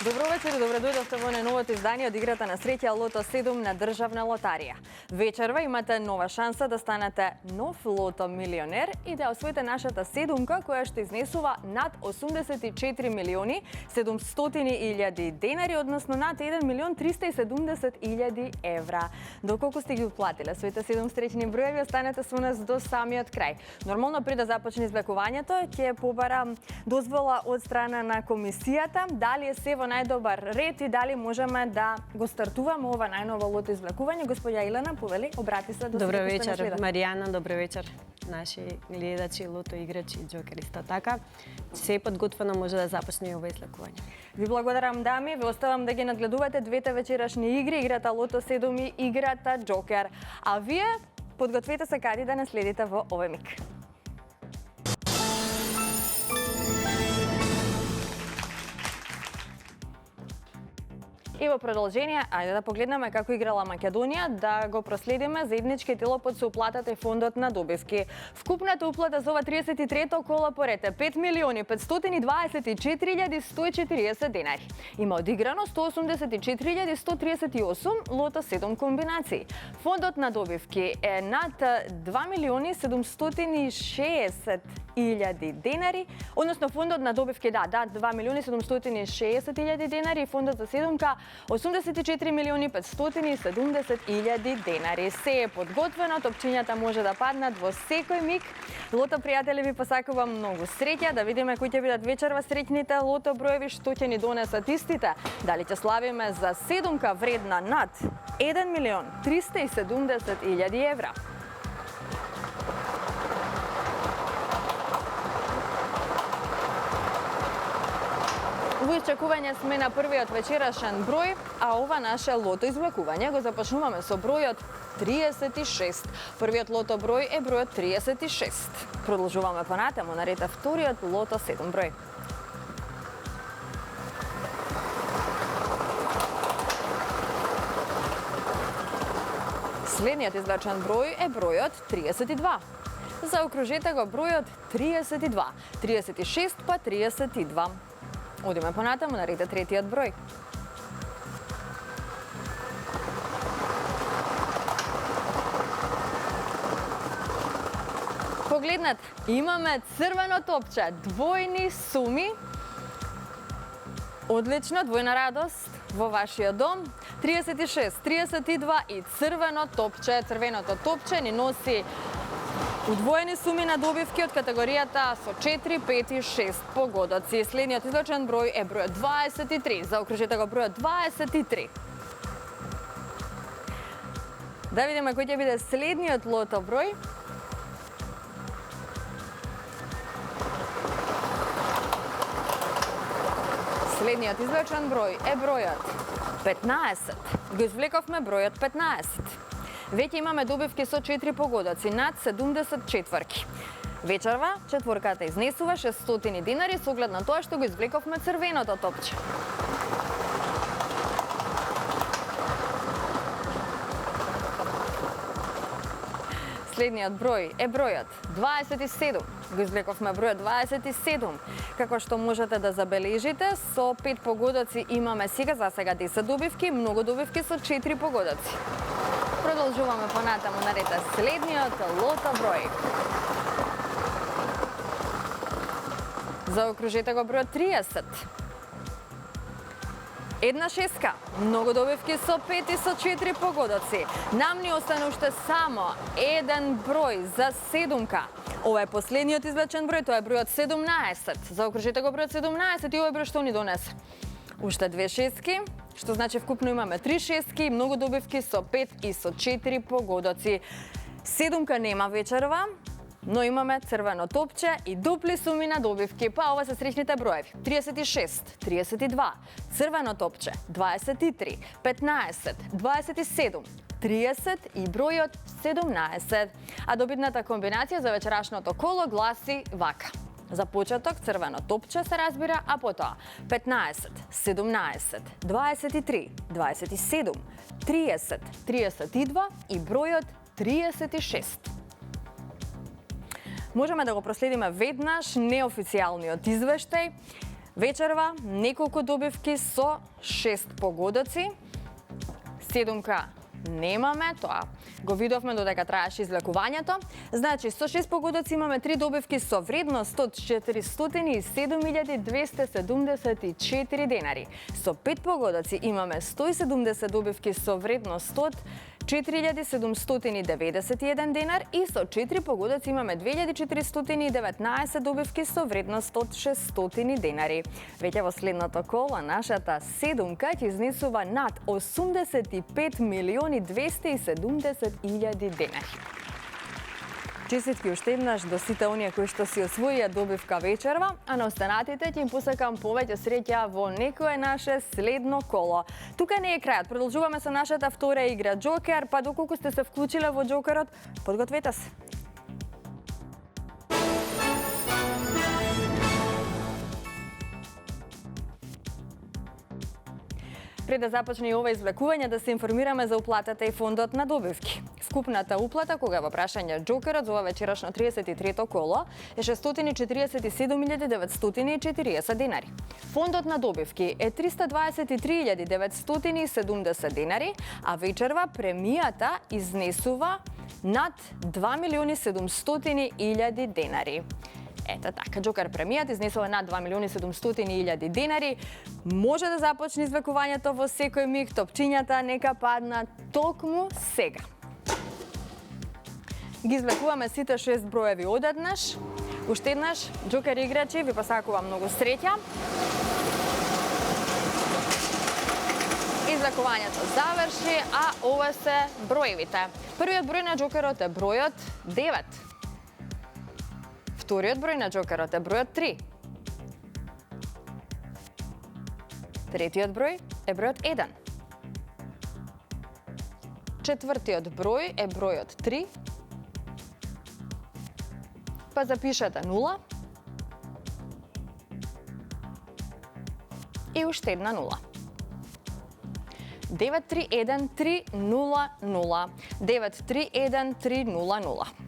Добро вечер и добре дојдовте во најновото издание од играта на среќа Лото 7 на Државна лотарија. Вечерва имате нова шанса да станете нов лото милионер и да освоите нашата седумка која што изнесува над 84 милиони 700.000 денари, односно над 1 милион 370.000 евра. Доколку сте ги уплатиле своите 7 среќни броеви, останете со нас до самиот крај. Нормално пред да започне извлекувањето ќе побарам дозвола од страна на комисијата дали е се во најдобар ред и дали можеме да го стартуваме ова најново лото извлекување. Господја Илена, повели, обрати се до Добро вечер, Маријана, добро вечер, наши гледачи, лото играчи, џокери, исто така. Се е подготвено, може да започне и ова извлекување. Ви благодарам, дами, ве оставам да ги надгледувате двете вечерашни игри, играта Лото 7 и играта Џокер. А вие подгответе се кади да не следите во овој миг. И во продолжение, ајде да погледнеме како играла Македонија, да го проследиме заеднички делопот со уплатата и фондот на добивки. Вкупната уплата за ова 33-то коло поред е 5.524.140 денари. Има одиграно 184.138 лото 7 комбинации. Фондот на добивки е над 2.760.000 денари, односно фондот на добивки над 2.760.000 денари и фондот за седумка 84.570.000 денари. Се е подготвено, топчињата може да паднат во секој миг. Лото пријатели ви посакувам многу среќа, да видиме кои ќе бидат вечерва среќните лото броеви, што ќе ни донесат истите. Дали ќе славиме за седумка вредна над 1.370.000 евра. Во исчекување сме на првиот вечерашен број, а ова наше лото извлекување го започнуваме со бројот 36. Првиот лото број е бројот 36. Продолжуваме понатаму, на ред е вториот лото 7 број. Следниот извлечен број е бројот 32. Заокружете го бројот 32. 36 па 32. Одиме понатаму, на ред е третиот број. Погледнете, имаме црвено топче, двојни суми. Одлично, двојна радост во вашиот дом. 36, 32 и црвено топче. Црвеното топче ни носи удвоени суми на добивки од категоријата со 4, 5 и 6 погодоци. Следниот извлечен број е бројот 23. Заокружете го бројот 23. Да видиме кој ќе биде следниот лото број. Следниот извлечен број е бројот 15. Го извлековме бројот 15. Веќе имаме добивки со 4 погодоци, над 70 четврки. Вечерва, четворката изнесува 600 денари со оглед на тоа што го извлековме црвеното топче. Следниот број е бројот 27. Го извлековме бројот 27. Како што можете да забележите, со 5 погодоци имаме сега за сега 10 добивки, многу добивки со 4 погодоци. Продолжуваме понатаму, на ред е следниот лото број. Заокружете го бројот 30. Една шеска, многу добивки со 5 и со 4 погодоци. Нам ни остане уште само еден број за седумка. Ова е последниот извлечен број, тоа е бројот 17. Заокружете го бројот 17 и овој број што ни донесе? Уште две шески, што значи вкупно имаме 3 шестки и многу добивки со 5 и со 4 погодоци. Седумка нема вечерва, но имаме црвено топче и дупли суми на добивки. Па ова се среќните броеви. 36, 32, црвено топче, 23, 15, 27, 30 и бројот 17. А добитната комбинација за вечерашното коло гласи вака. За почеток црвено топче се разбира, а потоа 15, 17, 23, 27, 30, 32 и бројот 36. Можеме да го проследиме веднаш неофицијалниот извештај Вечерва неколку добивки со 6 погодоци. Седумка немаме, тоа го видовме додека траеше извлекувањето. Значи, со 6 погодоци имаме 3 добивки со вредност од 407.274 денари. Со 5 погодоци имаме 170 добивки со вредност од 4.791 денар и со 4 погодоци имаме 2.419 добивки со вредност од 600 денари. Веќе во следното коло нашата седумка ќе изнесува над 85.270.000 денари. Честитки уште еднаш до сите оние кои што си освоија добивка вечерва, а на останатите ќе им посакам повеќе среќа во некое наше следно коло. Тука не е крајот, продолжуваме со нашата втора игра Джокер, па доколку сте се вклучиле во Джокерот, подгответе се. Пред да започне и ова извлекување, да се информираме за уплатата и фондот на добивки. Вкупната уплата, кога во прашање Джокерот за ова вечерашно 33-то коло, е 647.940 денари. Фондот на добивки е 323.970 денари, а вечерва премијата изнесува над 2.700.000 денари. Ето така, Джокер премијата изнесува над 2.700.000 денари. Може да започне извлекувањето во секој миг, топчињата нека паднат токму сега. Ги извлекуваме сите 6 броеви одеднаш. Уште еднаш, Джокер играчи, ви посакувам многу среќа. Извлекувањето заврши, а ова се броевите. Првиот број на Джокерот е бројот 9. Вториот број на Джокерот е бројот 3. Третиот број е бројот 1. Четвртиот број е бројот 3. Па запишете 0. И уште една 0. 931-300. 931-300.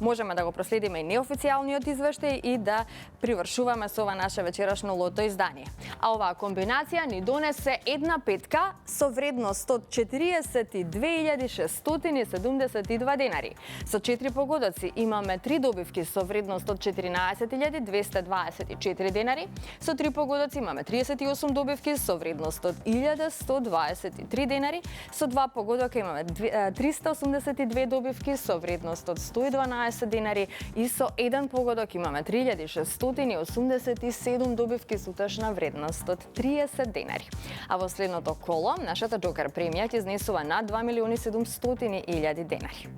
Можеме да го проследиме и неофицијалниот извештај и да привршуваме со ова наше вечерашно лото издание. А оваа комбинација ни донесе една петка со вредност од 42.672 денари. Со 4 погодоци имаме 3 добивки со вредност од 14.224 денари. Со 3 погодоци имаме 38 добивки со вредност од 1.123 денари. Со 2 погодока имаме 382 добивки со вредност од 112 денари и со 1 погодок имаме 3687 добивки со течна вредност од 30 денари. А во следното коло, нашата Джокер премија ќе изнесува над 2.700.000 денари.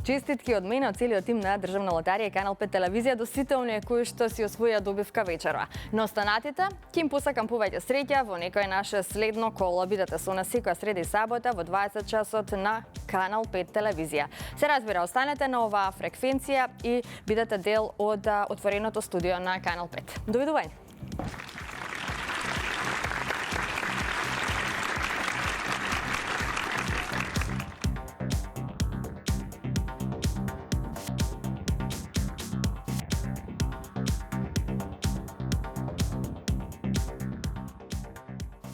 Честитки од мене, од целиот тим на Државна лотарија и Канал 5 телевизија до сите оние кои што си освоја добивка вечерва. На останатите, ќе им посакам повеќе среќа во некое наше следно коло. Бидете со нас секоја среда и сабота во 20 часот на Канал 5 телевизија. Се разбира, останете на оваа фреквенција и бидете дел од отвореното студио на Канал 5. Довидување!